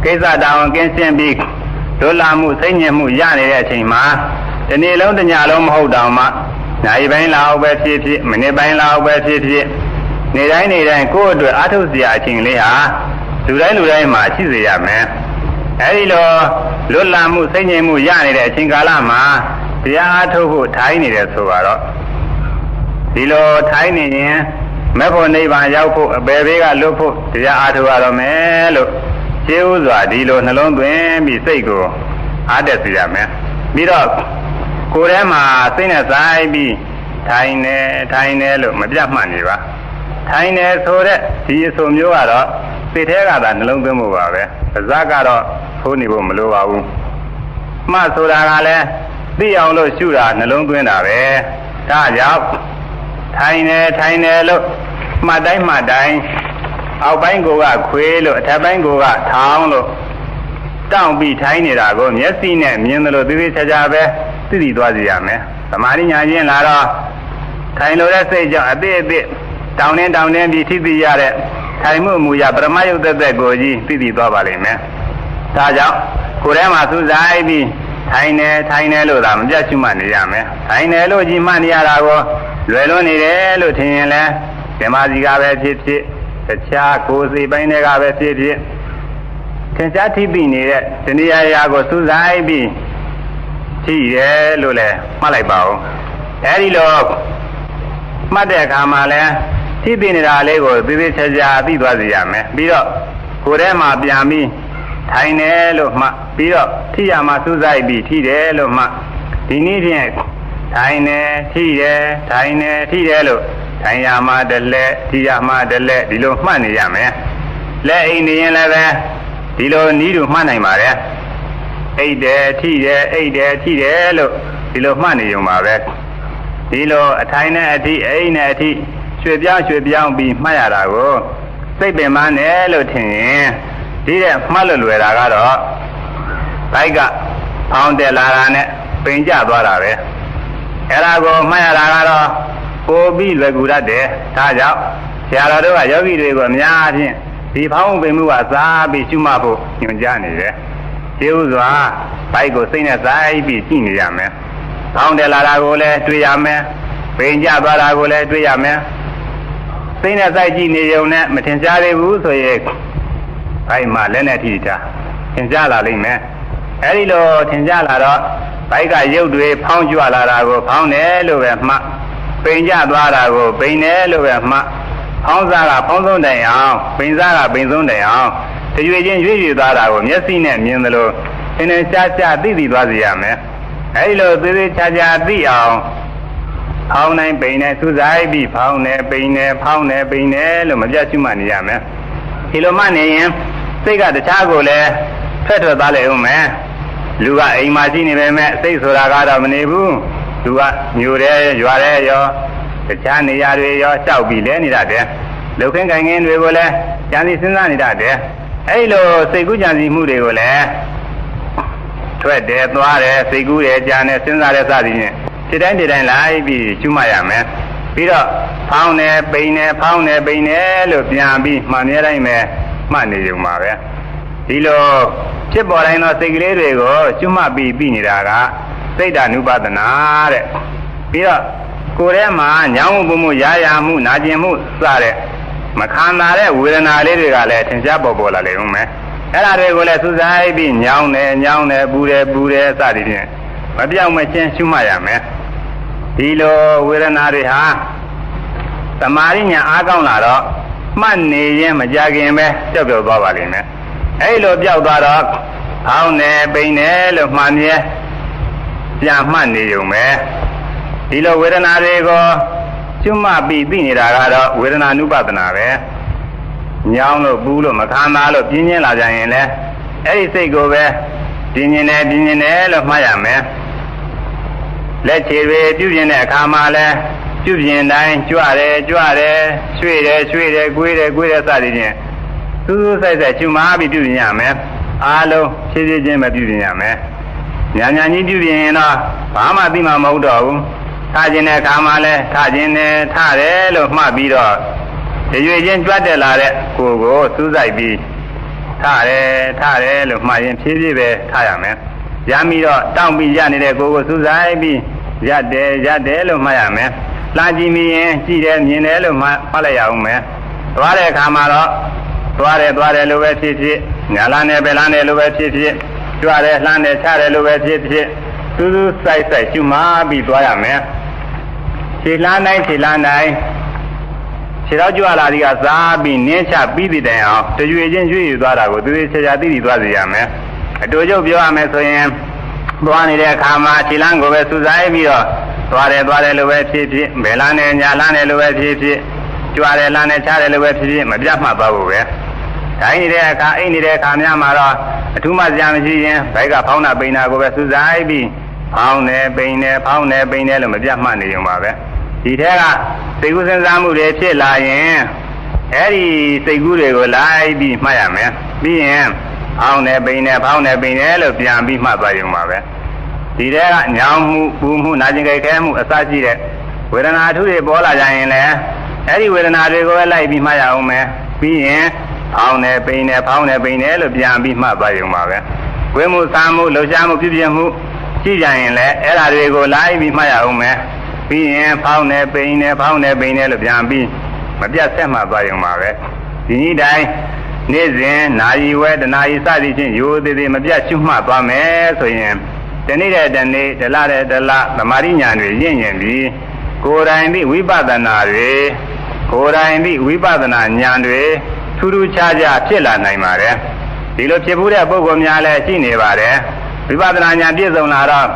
ကိစ္စတောင်ကင်းရှင်းပြီးလွတ်လပ်မှုစိတ်ညစ်မှုရနေတဲ့အချိန်မှာဒီနေ့လုံးတစ်ညလုံးမဟုတ်တောင်မှနိုင်ပိုင်းလောက်ပဲဖြစ်ဖြစ်မိနစ်ပိုင်းလောက်ပဲဖြစ်ဖြစ်နေတိုင်းကိုယ့်အတွက်အားထုတ်စရာအချိန်လေးဟာလူတိုင်းမှာရှိစေရမယ်အဲဒီလိုလွတ်လပ်မှုစိတ်ငြိမ်မှုရနေတဲ့အချိန်ကာလမှာတရားအားထုတ်ဖို့ထိုင်နေတယ်ဆိုတော့ဒီလိုထိုင်နေရင်မဲ့ဖို့နိဗ္ဗာန်ရောက်ဖို့အပေဘေးကလွတ်ဖို့တရားအားထုတ်ရတော့မယ်လို့ရှင်းဥစွာဒီလိုနှလုံးသွင်းပြီးစိတ်ကိုအားတက်စေရမယ်ပြီးတော့ကိုယ်ထဲမှာစိတ်နဲ့ဆိုင်ပြီးထိုင်နေလို့မပြတ်မှတ်နေပါထိုင်နေဆိုတဲ့ဒီအဆိုမျိုးကတော့စိတ်ထဲကသာနှလုံးသွင်းမှုပါပဲပါးစပ်ကတော့ထိုးနေဖို့မလိုပါဘူးမှတ်ဆိုတာကလည်းသိအောင်လို့ရှုတာနှလုံးသွင်းတာပဲဒါကြောင့်ထိုင်နေလို့မှတ်တိုင်းအောက်ပိုင်းကိုကခွေးလို့အထက်ပိုင်းကိုကထောင်းလို့တောင့်ပြီးထိုင်နေတာကိုမျက်စိနဲ့မြင်တယ်လို့သိချာပဲသိသွားစီရမယ်သမာဓိညာချင်းလာတော့ထိုင်လို့တဲ့စိတ်ကြောင့်အသေးတောင်းတင်းပြီးထိသိရတဲ့ထိုင်မှုမူရပရမယုတ်သက်ကိုကြီးသိသွားပါလိမ့်မယ်ဒါကြောင့်ကိုယ်ထဲမှာစူးစိုက်ပြီးထိုင်နေလို့သာမပြတ်ရှုမှတ်နေရမယ်ထိုင်နေလို့ကြီးမှတ်နေရတာကိုလွယ်လွန်းနေတယ်လို့ထင်ရင်လည်းဓမ္မစီကပဲဖြစ်တခြားကိုယ်စိတ်ပိုင်းတွေကပဲဖြစ်သင်္ချာထိပ်ပြီးနေတဲ့ဒီနေရာကိုစူးစိုက်ပြီးထိတယ်လို့လည်းမှတ်လိုက်ပါဦးအဲဒီလိုမှတ်တဲ့အခါမှာလည်းထိပ်ပြီးနေတာလေးကိုသေချာသိသွားစေရမယ်ပြီးတော့ကိုယ်ထဲမှာပြန်ပြီးထိုင်တယ်လို့မှပြီးတော့ထိရမှာစူးစိုက်ပြီးထိတယ်လို့မှဒီနည်းဖြင့်ထိုင်နေထိတယ်လို့ထိုင်ရမှာတလဲထိရမှာတလဲဒီလိုမှတ်နေရမယ်လက်အိမ်နေရင်လည်းပဲဒီလိုနည်းတူမှတ်နိုင်ပါတယ်အိတ်တယ်ထိတယ်လို့ဒီလိုမှတ်နေုံပါပဲဒီလိုအထိုင်နဲ့အထိအိမ်နဲ့အထိရွှေပြောင်းပြီးမှတ်ရတာကိုစိတ်ပင်မနဲ့လို့ထင်ရင်ဒီတဲ့မှတ်လို့လွယ်တာကတော့ဘိုက်ကဖောင်းတက်လာတာနဲ့ပင်ကျသွားတာပဲအဲ့ဒါကိုမှတ်ရတာကတော့ပိုပြီးလွယ်ကူတတ်တယ်ဒါကြောင့်ဆရာတော်တို့ကယောဂီတွေကိုအများအားဖြင့်ဒီဖောင်းပင်မှုကစားပြီးရှုမှတ်ဖို့ညွှန်ကြားနေတယ်ကျေဥစွာဘိုက်ကိုစိတ်နဲ့ဆိုင်ပြီးကြည့်နေရမယ်ဖောင်းတက်လာတာကိုလည်းတွေ့ရမယ်ပင်ကျသွားတာကိုလည်းတွေ့ရမယ်စိတ်နဲ့ဆိုင်ကြည့်နေုံနဲ့မထင်ရှားသေးဘူးဆိုရင်ဘိုက်မှာလက်နဲ့ထိတာထင်ရှားလာလိမ့်မယ်အဲဒီလိုထင်ရှားလာတော့ဘိုက်ကရုပ်တွေဖောင်းကြွလာတာကိုဖောင်းတယ်လို့ပဲမှတ်ပိန်ကျသွားတာကိုပိန်တယ်လို့ပဲမှတ်ဖောင်းစားကဖောင်းဆုံးတိုင်အောင်ပိန်စားကပိန်ဆုံးတိုင်အောင်တရွေချင်းရွေသွားတာကိုမျက်စိနဲ့မြင်သလိုသင်္နေရှားသိသွားစေရမယ်အဲဒီလိုသေချာသိအောင်ဖောင်းနိုင်ပိန်နေစူးစိုက်ပြီးဖောင်းနေပိန်နေဖောင်းနေပိန်နေလို့မပြတ်ရှုမှတ်နေရမယ်ဒီလိုမှနေရင်စိတ်ကတခြားကိုလည်းဖက်ထွက်သွားလေဦးမယ်လူကအိမ်မှာရှိနေပေမဲ့စိတ်ဆိုတာကတော့မနေဘူးလူကမြို့ရဲရွာရဲရောတခြားနေရာတွေရောတောက်ပြီးလဲနေတတ်တယ်လုတ်ခင်းကိုင်ခင်းတွေကိုလည်းကြံစီစဉ်းစားနေတတ်တယ်အဲ့လိုစိတ်ကူးကြံစီမှုတွေကိုလည်းထွက်တယ်သွားတယ်စိတ်ကူးတယ်ကြံတယ်စဉ်းစားတယ်စသည်ဖြင့်ဒီတိုင်းလိုက်ပြီးရှုမှတ်ရမယ်ပြီးတော့ဖောင်းနေပိန်နေဖောင်းနေပိန်နေလို့ပြန်ပြီးမှန်မြဲတိုင်းပဲမှတ်နေကြမှာပဲဒီလိုဖြစ်ပေါ်တိုင်းသောစိတ်ကလေးတွေကိုကျွမှတ်ပြီးနေတာကစိတ်ဓာနုပါဒနာတဲ့ပြီးတော့ကိုယ်ထဲမှာညောင်းမှုရာမှုနာကျင်မှုစတဲ့မခံနာတဲ့ဝေဒနာလေးတွေကလည်းထင်ရှားပေါ်လာလေဦးမယ်အဲ့ဒါတွေကိုလည်းစူးစိုက်ပြီးညောင်းတယ်ပူတယ်စသည်ဖြင့်မပြောင်းမချင်းရှုမှတ်ရမယ်ဒီလိုဝေဒနာတွေဟာသမာဓိညာအားကောင်းလာတော့မှတ်နေရင်မကြခင်ပဲပျောက်သွားပါလိမ့်မယ်အဲ့လိုပျောက်သွားတော့ဖောင်းနေပိန်နေလို့မှန်မြဲပြန်မှတ်နေုံပဲဒီလိုဝေဒနာတွေကိုကျွတ်မှပြီးသိနေတာကတော့ဝေဒနာနုပဒနာပဲညောင်းလို့ပူးလို့မခံနာလို့ပြင်းလာကြရင်လည်းအဲ့ဒီစိတ်ကိုပဲပြင်းနေလို့မှတ်ရမယ်လက်ခြေတွေပြုပြင်တဲ့အခါမှာလည်းပြုပြင်တိုင်းကြွတယ်ရွှေ့တယ်ကွေးတယ်စသည်ဖြင့်စူးစူးဆိုင်ကျွမ်းပြီးပြုပြင်ရမယ်အားလုံးဖြည်းဖြည်းချင်းပဲပြုပြင်ရမယ်ညာကြီးပြုပြင်ရင်တော့ဘာမှသိမှမဟုတ်တော့ဘူးထားခြင်းတဲ့အခါမှာလည်းထားခြင်းနဲ့ထားတယ်လို့မှတ်ပြီးတော့ရွေချင်းကြွတ်တက်လာတဲ့ကိုယ်ကိုစူးစိုက်ပြီး ထားတယ်လို့မှတ်ရင်ဖြည်းဖြည်းပဲထားရမယ်ရပြီးတော့တောင့်ပြီးရနေတဲ့ကိုယ်ကိုစူးစိုက်ပြီးရတယ်လို့မှတ်ရမယ်လှမ်းကြည့်မိရင်ကြည့်တယ်မြင်တယ်လို့မှတ်လိုက်ရအောင်မယ်သွားတဲ့အခါမှာတော့သွားတယ်လို့ပဲဖြစ်ဖြစ်ညာလန်းနဲ့ပဲလန်းတယ်လို့ပဲဖြစ်ဖြစ်ကြွတယ်လှမ်းတယ်ချတယ်လို့ပဲဖြစ်ဖြစ်စူးစိုက်ရှုမှပြီးသွားရမယ်ခြေလှမ်းတိုင်းခြေတော့ကြွလာဒီကစားပြီးနင်းချပြီးတဲ့တိုင်အောင်တရွေချင်းရွေ့ယူသွားတာကိုသူသေးချာသိသွားစေရမယ်အတူတူပြောရမယ်ဆိုရင်သွားနေတဲ့အခါမှာခြေလမ်းကိုပဲစူးစိုက်ပြီးတော့သွားတယ်လို့ပဲဖြစ်ဖြစ်ဘယ်လမ်းနဲ့ညာလမ်းနဲ့လို့ပဲဖြစ်ဖြစ်ကြွတယ်လမ်းနဲ့ချတယ်လို့ပဲဖြစ်ဖြစ်မပြတ်မှတ်ပါဘူးပဲတိုင်းနေတဲ့အခါအိတ်နေတဲ့အခါများမှာတော့အထူးမှစရာမရှိရင်ဘိုက်ကဖောင်းတာပိန်တာကိုပဲစူးစိုက်ပြီးဖောင်းတယ်ပိန်တယ်လို့မပြတ်မှတ်နေုံပါပဲဒီထဲကစိတ်ကူးစဉ်းစားမှုတွေဖြစ်လာရင်အဲ့ဒီစိတ်ကူးတွေကိုလိုက်ပြီးမှတ်ရမယ်ပြီးရင်ဖောင်းတယ်ပိန်တယ်လို့ပြန်ပြီးမှတ်သွားရုံပါပဲဒီထဲကညောင်းမှုပူမှုနာကျင်ကြိုက်ခဲမှုအစရှိတဲ့ဝေဒနာအထူးတွေပေါ်လာကြရင်လည်းအဲ့ဒီဝေဒနာတွေကိုလိုက်ပြီးမှတ်ရအောင်မယ်ပြီးရင်ဖောင်းတယ်ပိန်တယ်လို့ပြန်ပြီးမှတ်သွားရုံပါပဲဝိမှုစားမှုလှုပ်ရှားမှုပြုပြင်မှုရှိကြရင်လည်းအဲ့ဒါတွေကိုလိုက်ပြီးမှတ်ရအောင်မယ်ပြီးရင်ဖောင်းတယ်ပိန်တယ်လို့ပြန်ပြီးမပြတ်ဆက်မှတ်သွားရုံပါပဲဒီနည်းတိုင်းနေ့စဉ်နာရီဝဲတနာရီစသည်ဖြင့်ရိုးသေးသေးမပြတ်ရှုမှတ်သွားမယ်ဆိုရင်တနေ့တဲ့တနေ့တလတဲ့တလသမာဓိဉာဏ်တွေရင့်ရင်ပြီးကိုယ်တိုင်ပြီးဝိပဿနာဉာဏ်တွေထူးထူးခြားခြားဖြစ်လာနိုင်ပါတယ်ဒီလိုဖြစ်မှုတဲ့ပုဂ္ဂိုလ်များလည်းရှိနေပါတယ်ဝိပဿနာဉာဏ်ပြည့်စုံလာတော့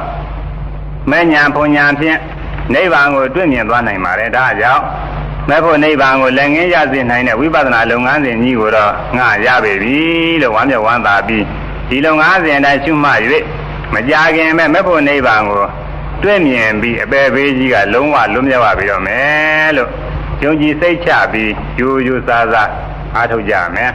မဲ့ဉာဏ်ဘုံဉာဏ်ဖြင့်နိဗ္ဗာန်ကိုတွေ့မြင်သွားနိုင်ပါတယ်ဒါကြောင့်မဲ့ဖို့နိဗ္ဗာန်ကိုလည်းငင်းရစေနိုင်တဲ့ဝိပဿနာလုပ်ငန်းစဉ်ကြီးကိုတော့ငါရပေပြီလို့ဝမ်းမြောက်ဝမ်းသာပြီးဒီလုပ်ငန်းစဉ်အတိုင်းရှုမှတ်၍မကြခင်မဲ့ဖို့နိဗ္ဗာန်ကိုတွေ့မြင်ပြီးအပေဘေးကြီးကလုံးဝလွတ်မြောက်ပါပြီတော့မယ်လို့ယုံကြည်စိတ်ချပြီးယူစားအားထုတ်ကြမယ်